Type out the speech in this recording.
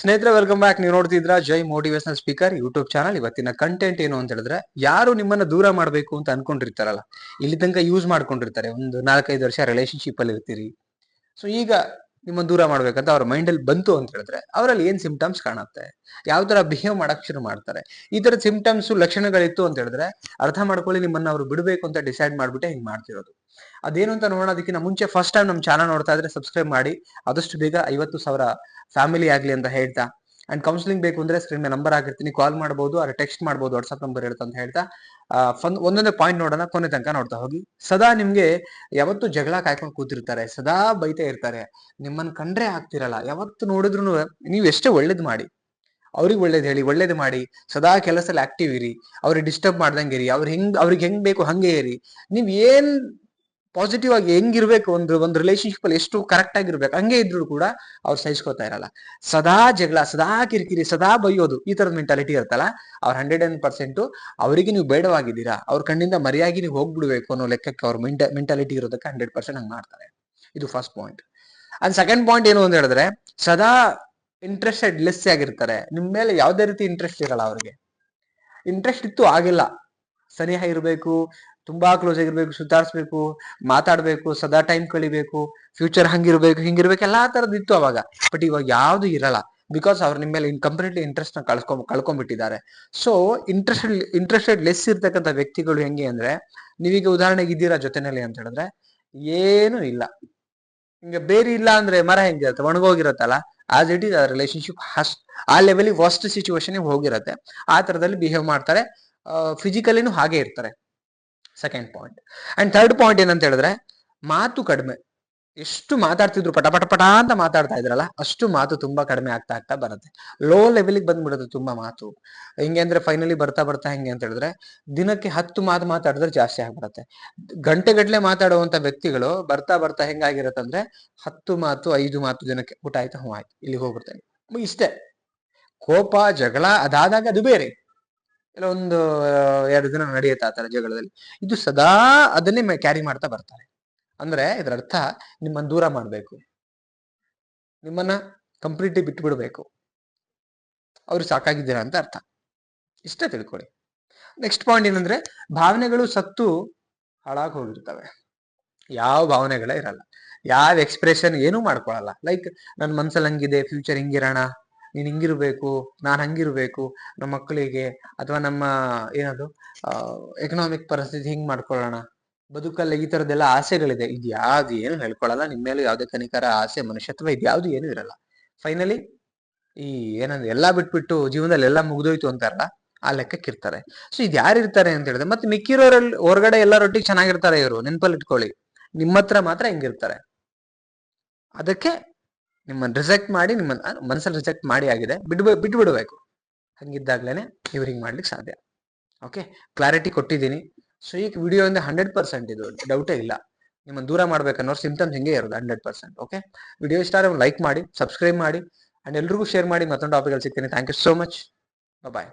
ಸ್ನೇಹಿತರೆ, welcome back. ನೀವು ನೋಡ್ತಿದ್ರ ಜೈ motivational speaker YouTube channel. ಇವತ್ತಿನ ಕಂಟೆಂಟ್ ಏನು ಅಂತ ಹೇಳಿದ್ರೆ, ಯಾರು ನಿಮ್ಮನ್ನ ದೂರ ಮಾಡ್ಬೇಕು ಅಂತ ಅನ್ಕೊಂಡಿರ್ತಾರಲ್ಲ, ಇಲ್ಲಿ ತನಕ ಯೂಸ್ ಮಾಡ್ಕೊಂಡಿರ್ತಾರೆ, ಒಂದು 4-5 ವರ್ಷ ರಿಲೇಶನ್ಶಿಪ್ ಅಲ್ಲಿ ಇರ್ತೀರಿ. ಸೊ ಈಗ ನಿಮ್ಮ ದೂರ ಮಾಡ್ಬೇಕಂತ ಅವ್ರ ಮೈಂಡ್ ಅಲ್ಲಿ ಬಂತು ಅಂತ ಹೇಳಿದ್ರೆ, ಅವರಲ್ಲಿ ಏನ್ ಸಿಂಪ್ಟಮ್ಸ್ ಕಾಣುತ್ತೆ, ಯಾವ ತರ ಬಿಹೇವ್ ಮಾಡಕ್ ಶುರು ಮಾಡ್ತಾರೆ, ಈ ತರ ಸಿಂಪ್ಟಮ್ಸ್ ಲಕ್ಷಣಗಳಿತ್ತು ಅಂತ ಹೇಳಿದ್ರೆ ಅರ್ಥ ಮಾಡ್ಕೊಳ್ಳಿ, ನಿಮ್ಮನ್ನ ಅವ್ರು ಬಿಡಬೇಕು ಅಂತ ಡಿಸೈಡ್ ಮಾಡ್ಬಿಟ್ಟೆ ಹಿಂಗ್ ಮಾಡ್ತಿರೋದು. ಅದೇನು ಅಂತ ನೋಡೋದಕ್ಕಿಂತ ಮುಂಚೆ ಫಸ್ಟ್ ಟೈಮ್ ನಮ್ ಚಾನಲ್ ನೋಡ್ತಾ ಇದ್ರೆ ಸಬ್ಸ್ಕ್ರೈಬ್ ಮಾಡಿ, ಆದಷ್ಟು ಬೇಗ 50,000 ಫ್ಯಾಮಿಲಿ ಆಗ್ಲಿ ಅಂತ ಹೇಳ್ತಾ, ಅಂಡ್ ಕೌನ್ಸಿಲಿಂಗ್ ಬೇಕು ಅಂದ್ರೆ ಸ್ಕ್ರೀನ್ ಮೇಲೆ ನಂಬರ್ ಆಗಿರ್ತೀನಿ, ಕಾಲ್ ಮಾಡಬಹುದು, ಅದ್ರ ಟೆಕ್ಸ್ಟ್ ಮಾಡಬಹುದು, ವಾಟ್ಸ್ಆಪ್ ನಂಬರ್ ಇರುತ್ತೆ ಅಂತ ಹೇಳ್ತಾ ಒಂದೊಂದೇ ಪಾಯಿಂಟ್ ನೋಡೋಣ, ಕೊನೆ ತನಕ ನೋಡ್ತಾ ಹೋಗಿ. ಸದಾ ನಿಮ್ಗೆ ಯಾವತ್ತು ಜಗಳ ಕಾಯ್ಕೊಂಡು ಕೂತಿರ್ತಾರೆ, ಸದಾ ಬೈತಾ ಇರ್ತಾರೆ, ನಿಮ್ಮನ್ನ ಕಂಡ್ರೆ ಆಗ್ತಿರಲ್ಲ, ಯಾವತ್ತು ನೋಡಿದ್ರು ನೀವು ಎಷ್ಟೇ ಒಳ್ಳೇದ್ ಮಾಡಿ, ಅವ್ರಿಗೆ ಒಳ್ಳೇದ್ ಹೇಳಿ, ಒಳ್ಳೇದ್ ಮಾಡಿ, ಸದಾ ಕೆಲಸದಲ್ಲಿ ಆಕ್ಟಿವ್ ಇರಿ, ಅವ್ರಿಗೆ ಡಿಸ್ಟರ್ಬ್ ಮಾಡ್ದಂಗೆ ಇರಿ, ಅವ್ರಿಗೆ ಹೆಂಗ್ ಬೇಕು ಹಂಗೆ ಇರಿ. ನೀವ್ ಏನ್ ಪಾಸಿಟಿವ್ ಆಗಿ ಹೆಂಗಿರ್ಬೇಕು, ಒಂದು ರಿಲೇಶನ್ಶಿಪ್ ಅಲ್ಲಿ ಎಷ್ಟು ಕರೆಕ್ಟ್ ಆಗಿರ್ಬೇಕು ಹಂಗೆ ಇದ್ರು ಕೂಡ ಅವ್ರು ಸಹಿಸ್ಕೋತಾ ಇರಲ್ಲ. ಸದಾ ಜಗಳ, ಸದಾ ಕಿರಿಕಿರಿ, ಸದಾ ಬೈಯೋದು, ಈ ತರದ ಮೆಂಟಾಲಿಟಿ ಇರುತ್ತಲ್ಲ, ಅವ್ರ 110% ಅವರಿಗೆ ನೀವು ಬೇಡವಾಗಿದ್ದೀರಾ, ಅವ್ರ ಕಣ್ಣಿಂದ ಮರೆಯಾಗಿ ನೀವು ಹೋಗ್ಬಿಡ್ಬೇಕು ಅನ್ನೋ ಲೆಕ್ಕಕ್ಕೆ ಅವ್ರ ಮೆಂಟಾಲಿಟಿ ಇರೋದಕ್ಕೆ 100% ಹಂಗ್ ಮಾಡ್ತಾರೆ. ಇದು first point. And second point ಏನು ಅಂತ ಹೇಳಿದ್ರೆ, ಸದಾ ಇಂಟ್ರೆಸ್ಟೆಡ್ ಲೆಸ್ ಆಗಿರ್ತಾರೆ, ನಿಮ್ ಮೇಲೆ ಯಾವ್ದೇ ರೀತಿ ಇಂಟ್ರೆಸ್ಟ್ ಇರಲ್ಲ. ಅವ್ರಿಗೆ ಇಂಟ್ರೆಸ್ಟ್ ಇತ್ತು ಆಗಿಲ್ಲ, ಸನಿಹ ಇರ್ಬೇಕು, ತುಂಬಾ ಕ್ಲೋಸ್ ಆಗಿರ್ಬೇಕು, ಸುತ್ತಾಡ್ಸ್ಬೇಕು, ಮಾತಾಡ್ಬೇಕು, ಸದಾ ಟೈಮ್ ಕಳಿಬೇಕು, ಫ್ಯೂಚರ್ ಹಂಗಿರ್ಬೇಕು ಹಿಂಗಿರ್ಬೇಕು, ಎಲ್ಲಾ ತರದ್ ಇತ್ತು ಅವಾಗ. ಬಟ್ ಇವಾಗ ಯಾವ್ದು ಇರಲ್ಲ, ಬಿಕಾಸ್ ಅವ್ರು ನಿಮ್ಮ ಮೇಲೆ ಕಂಪ್ಲೀಟ್ಲಿ ಇಂಟ್ರೆಸ್ಟ್ ನ ಕಳ್ಕೊಂಡ್ಬಿಟ್ಟಿದ್ದಾರೆ. ಸೊ ಇಂಟ್ರೆಸ್ಟೆಡ್ ಲೆಸ್ ಇರ್ತಕ್ಕಂಥ ವ್ಯಕ್ತಿಗಳು ಹೆಂಗೆ ಅಂದ್ರೆ, ನೀವೀಗ ಉದಾಹರಣೆಗೆ ಇದ್ದೀರಾ ಜೊತೆನಲ್ಲಿ ಅಂತ ಹೇಳಿದ್ರೆ ಏನು ಇಲ್ಲ, ಹಿಂಗ ಬೇರೆ ಇಲ್ಲ ಅಂದ್ರೆ ಮರ ಹೆಂಗಿರತ್ತೆ, ಒಣಗೋಗಿರತ್ತಲ್ಲ, ಆಸ್ ಇಟ್ ಈಸ್ ರಿಲೇಶನ್ಶಿಪ್ ಆ ಲೆವೆಲ್ ವರ್ಸ್ಟ್ ಸಿಚುವೇಶನ್ ಹೋಗಿರತ್ತೆ. ಆ ತರದಲ್ಲಿ ಬಿಹೇವ್ ಮಾಡ್ತಾರೆ, ಫಿಸಿಕಲಿನೂ ಹಾಗೆ ಇರ್ತಾರೆ. Second point. And third point ಏನಂತ ಹೇಳಿದ್ರೆ, ಮಾತು ಕಡಿಮೆ. ಎಷ್ಟು ಮಾತಾಡ್ತಿದ್ರು, ಪಟ ಪಟ ಪಟ ಅಂತ ಮಾತಾಡ್ತಾ ಇದ್ರಲ್ಲ, ಅಷ್ಟು ಮಾತು ತುಂಬಾ ಕಡಿಮೆ ಆಗ್ತಾ ಬರುತ್ತೆ, ಲೋ ಲೆವೆಲ್ಗೆ ಬಂದ್ಬಿಡುತ್ತೆ ತುಂಬಾ ಮಾತು. ಹಿಂಗೆ ಅಂದ್ರೆ ಫೈನಲಿ ಬರ್ತಾ ಬರ್ತಾ ಹೆಂಗೆ ಅಂತ ಹೇಳಿದ್ರೆ, ದಿನಕ್ಕೆ 10 ಮಾತು ಮಾತಾಡಿದ್ರೆ ಜಾಸ್ತಿ ಆಗ್ಬಿಡತ್ತೆ. ಗಂಟೆಗಟ್ಲೆ ಮಾತಾಡುವಂತ ವ್ಯಕ್ತಿಗಳು ಬರ್ತಾ ಬರ್ತಾ ಹೆಂಗಾಗಿರತ್ತೆ ಅಂದ್ರೆ, 10 ಮಾತು 5 ಮಾತು ದಿನಕ್ಕೆ, ಊಟ ಆಯ್ತಾ, ಹ್ಞೂ ಆಯ್ತು, ಇಲ್ಲಿಗೆ ಹೋಗ್ಬಿಡ್ತೇನೆ, ಇಷ್ಟೇ. ಕೋಪ ಜಗಳ ಅದಾದಾಗ ಅದು ಬೇರೆ, ಇಲ್ಲ ಒಂದು 2 ದಿನ ನಡೆಯುತ್ತೆ ಆ ತರ ಜಗಳದಲ್ಲಿ. ಇದು ಸದಾ ಅದನ್ನೇ ಕ್ಯಾರಿ ಮಾಡ್ತಾ ಬರ್ತಾರೆ. ಅಂದ್ರೆ ಇದರ ಅರ್ಥ, ನಿಮ್ಮನ್ನ ದೂರ ಮಾಡ್ಬೇಕು, ನಿಮ್ಮನ್ನ ಕಂಪ್ಲೀಟ್ಲಿ ಬಿಟ್ಟು ಬಿಡ್ಬೇಕು, ಅವ್ರು ಸಾಕಾಗಿದ್ದೀರಾ ಅಂತ ಅರ್ಥ. ಇಷ್ಟೇ ತಿಳ್ಕೊಳ್ಳಿ. ನೆಕ್ಸ್ಟ್ ಪಾಯಿಂಟ್ ಏನಂದ್ರೆ, ಭಾವನೆಗಳು ಸತ್ತು ಹಾಳಾಗಿ ಹೋಗಿರ್ತವೆ, ಯಾವ ಭಾವನೆಗಳೇ ಇರಲ್ಲ, ಯಾವ ಎಕ್ಸ್ಪ್ರೆಷನ್ ಏನೂ ಮಾಡ್ಕೊಳಲ್ಲ. ಲೈಕ್ ನನ್ನ ಮನ್ಸಲ್ಲಿ ಹಂಗಿದೆ, ಫ್ಯೂಚರ್ ಹಿಂಗಿರೋಣ, ನೀನ್ ಹಿಂಗಿರ್ಬೇಕು, ನಾನ್ ಹಂಗಿರ್ಬೇಕು, ನಮ್ಮ ಮಕ್ಕಳಿಗೆ ಅಥವಾ ನಮ್ಮ ಏನದು ಎಕನಾಮಿಕ್ ಪರಿಸ್ಥಿತಿ ಹಿಂಗ್ ಮಾಡ್ಕೊಳ್ಳೋಣ, ಬದುಕಲ್ಲ ಈ ತರದೆಲ್ಲ ಆಸೆಗಳಿದೆ, ಇದು ಯಾವ್ದು ಏನು ಹೇಳ್ಕೊಳಲ್ಲ. ನಿಮ್ಮ ಮೇಲೆ ಯಾವ್ದೇ ಕನಿಕರ ಆಸೆ ಮನುಷ್ಯತ್ವ ಇದ್ಯಾವ್ದು ಏನು ಇರಲ್ಲ. ಫೈನಲಿ ಈ ಏನಂದ್ರೆ ಎಲ್ಲಾ ಬಿಟ್ಬಿಟ್ಟು ಜೀವನದಲ್ಲಿ ಎಲ್ಲಾ ಮುಗ್ದೋಯ್ತು ಅಂತಾರಲ್ಲ, ಆ ಲೆಕ್ಕಕ್ಕೆ ಇರ್ತಾರೆ. ಸೊ ಇದು ಯಾರು ಇರ್ತಾರೆ ಅಂತ ಹೇಳಿದ್ರೆ, ಮತ್ತೆ ಮಿಕ್ಕಿರೋರಲ್ಲಿ ಹೊರಗಡೆ ಎಲ್ಲರೊಟ್ಟಿಗೆ ಚೆನ್ನಾಗಿರ್ತಾರೆ ಇವರು, ನೆನ್ಪಲ್ಲಿ ಇಟ್ಕೊಳ್ಳಿ, ನಿಮ್ಮ ಹತ್ರ ಮಾತ್ರ ಹೆಂಗಿರ್ತಾರೆ. ಅದಕ್ಕೆ ನಿಮ್ಮನ್ನ ರಿಜೆಕ್ಟ್ ಮಾಡಿ, ನಿಮ್ಮ ಮನಸ್ಸಲ್ಲಿ ರಿಜೆಕ್ಟ್ ಮಾಡಿ ಆಗಿದೆ, ಬಿಟ್ಟು ಬಿಡಬೇಕು. ಹಂಗಿದ್ದಾಗ್ಲೇನೆ ಇವ್ರು ಹಿಂಗ್ ಮಾಡ್ಲಿಕ್ಕೆ ಸಾಧ್ಯ. ಓಕೆ, ಕ್ಲಾರಿಟಿ ಕೊಟ್ಟಿದ್ದೀನಿ. ಸೊ ಈ ವಿಡಿಯೋಯಿಂದ 100% ಇದು ಡೌಟೇ ಇಲ್ಲ, ನಿಮ್ಮನ್ನು ದೂರ ಮಾಡ್ಬೇಕನ್ನೋ ಸಿಂಪ್ಟಮ್ಸ್ ಹಿಂಗೆ ಇರೋದು 100%. ಓಕೆ, ವಿಡಿಯೋ ಇಷ್ಟ ಆದರೆ ಲೈಕ್ ಮಾಡಿ, ಸಬ್ಸ್ಕ್ರೈಬ್ ಮಾಡಿ, ಅಂಡ್ ಎಲ್ರಿಗೂ ಶೇರ್ ಮಾಡಿ. ಮತ್ತೊಂದು ಟಾಪಿಕ್ ಅಲ್ಲಿ ಸಿಗ್ತೀನಿ. Thank you so much. Bye.